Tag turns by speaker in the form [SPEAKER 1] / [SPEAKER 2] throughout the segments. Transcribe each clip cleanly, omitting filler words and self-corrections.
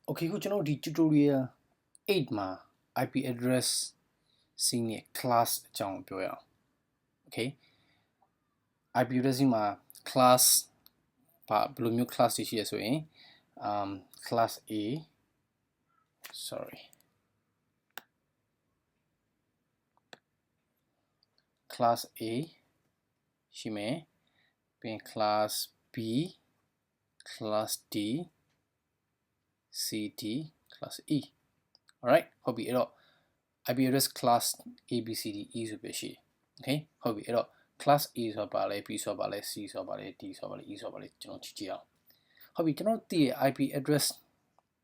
[SPEAKER 1] Okay ခုကျွန်တော်ဒီ tutorial 8မှာ IP address စီးနဲ့ class အကြောင်းပြောရအောင် Okay IP address မှာ class ဘာဘယ်လိုမျိုး class တွေရှိရဆိုရင်class A class A ရှိမယ်ပြီးရင် class B class D CD class E alright ဟုတ်ပြီအဲ့တော့ IP address class ABCD E ဆိုပဲရှိ okay ဟုတ်ပြီအဲ့တော့ class A ဆိုတာပါလဲ B ဆိုတာပါလဲ C ဆိုတာပါလဲ D ဆိုတာပါလဲ E ဆိုတာပါလဲကျွန်တော်ကြည့်ကြည့်အောင်ဟုတ်ပြီကျွန်တော်သိရ IP address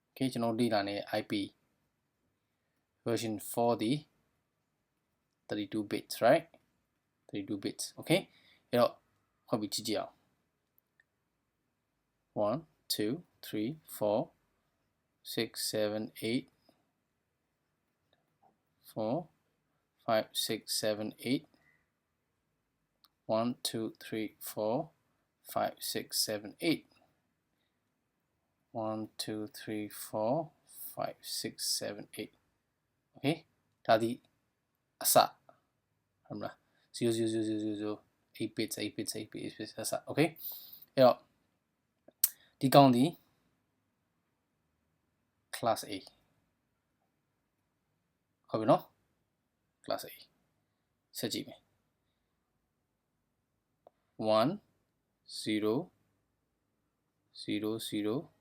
[SPEAKER 1] okay ကျွန်တော်လေ့လာနေ IP version 4 the 32 bits right 32 bits okay အဲ့တော့ဟုတ်ပြီကြည့်ကြည့်အောင်1 2 3 4 6 7 8 4 5 6 7 8 1 2 3 4 5 6 7 8 1 2 3 4 5 6 7 8 okay ဒါဒီအစဟုတ်မလား0 8 bits 8 bits 8 bits အစ okay အဲ့တော့ဒီကောင်ဒီ class A ဟုတ်ပြီနော် class A ဆက်ကြည့်မယ်1 0 0 0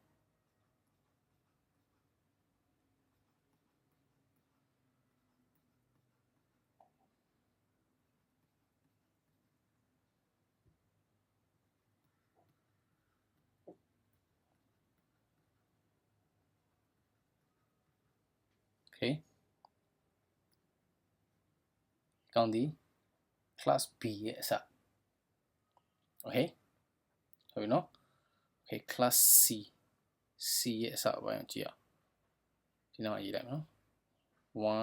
[SPEAKER 1] okay ကောင်းဒီ class B ရဲ့အစ okay ဟုတ်ပြီနော် okay class C ရဲ့အစပိုင်းကြည့်အောင်ဒီနောက်ရေးလိုက်နော်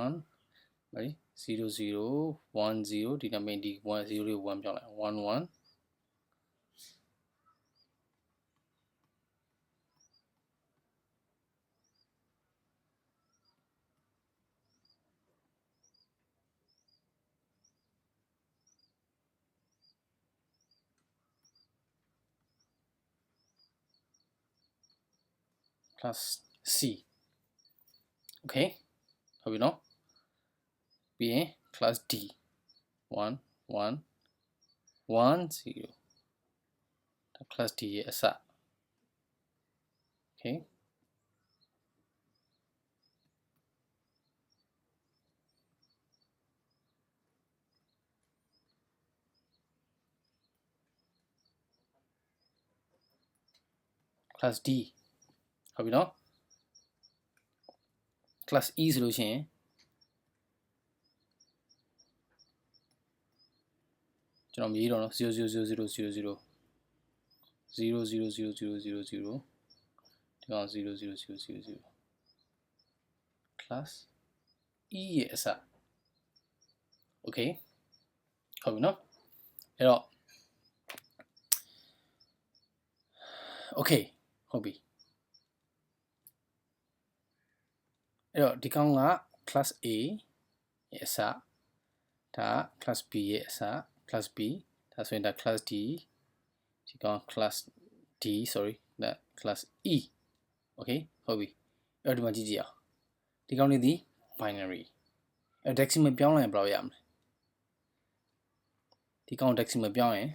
[SPEAKER 1] 1 ready 0 0 1 0ဒီနံပါတ်ဒီ1 0လေး1ပြောင်းလိုက်1 1 class C okay ဟုတ်ပြီနော်ပြီးရင် class D 1 1 1 0ဒါ class D ရဲ့အစ okay class D ဟုတ်ပြီနော် class E ဆိုလို့ရှိရင်ကျွန်တော်ရေးတော့နော်0 0 0 0 0 0 0 0 0 0 0 0 0ဒီကောင်0 0 0 0 0 class E ရဲ့အစ okay ဟုတ်ပြီနော်အဲ့တော့ okay ဟုတ်ပြီအဲ့တော့ဒီကောင်က class A ရဲ့အစဒါ class B ရဲ့အစ class B ဒါဆိုရင်ဒါ class D ဒီကောင် class D sorry ဒါ class E okay ဟုတ်ပြီအဲ့တော့ဒီမှာကြည့်ကြည့်အောင်ဒီကောင်လေးဒီ binary အဲ့ decimal ပြောင်းလိုက်ရင်ဘယ်လောက်ရမလဲဒီကောင် decimal ပြောင်းရင်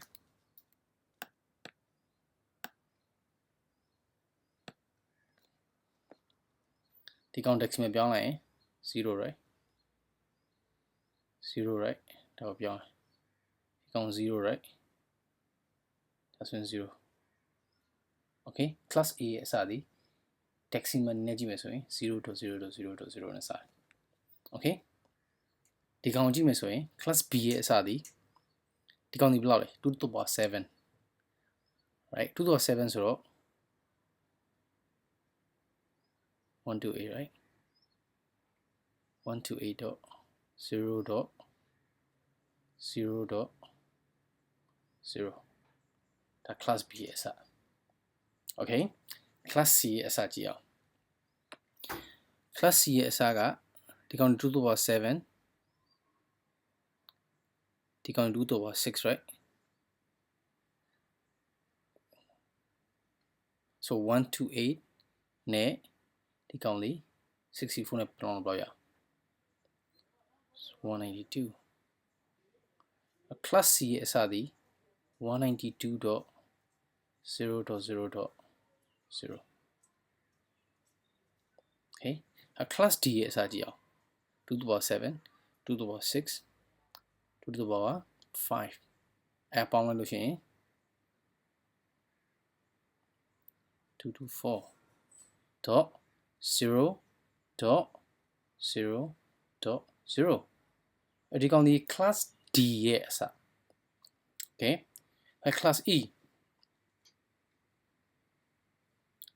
[SPEAKER 1] ဒီကောင် decimal ပြောင်းလိုက်ရင်0 right 0 right ဒါကိုပြောင်းဒီကောင်0 right ဒါဆိုရင်0 okay class A ရဲ့အစသည် decimal နဲ့ကြည့်မယ်ဆိုရင် 0.0.0.0 နဲ့စတယ် okay ဒီကောင်ကြည့်မယ်ဆိုရင် class B ရဲ့အစသည်ဒီကောင်ဒီဘယ်လောက်လဲ2 to the power 7 right 2 to the power 7ဆိုတော့1 to 8 right 1 to 8 dot 0 dot 0 dot 0ဒါ class B ရဲ့အစ okay class C ရဲ့အစကြည့်အောင် class C ရဲ့အစားကဒီကောင်2 to the power 7ဒီကောင်2 to the power 6 right so 128နဲ့ဒီကောင်လေး64နဲ့ပြောင်းလို့ရ 192 class C ရဲ့အစားဒီ 192.0.0.0 okay class D ရဲ့အစားကြည့်အောင်2 to the power 7 2 to the power 6 2 to the power 5ပေါင်းလိုက်လို့ရှိရင် 224 dot 0 dot 0 dot 0ဒီကောင်ဒီ class D ရဲ့အစား okay class E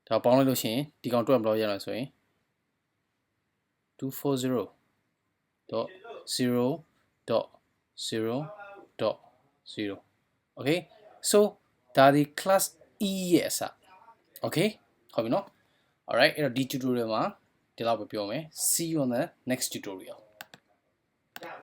[SPEAKER 1] ဒါပေါင်းလိုက်လို့ရှိရင်ဒီကောင်တွက်ဘယ်လောက်ရလဲဆိုရင် 240 dot 0 dot 0 dot 0 okay so ဒါဒီ class E ရဲ့အစား okay ဟုတ်ပြီနော် alright အဲ့တော့ဒီ tutorial မှာဒီလောက်ပဲပြောမယ် see you on the next tutorial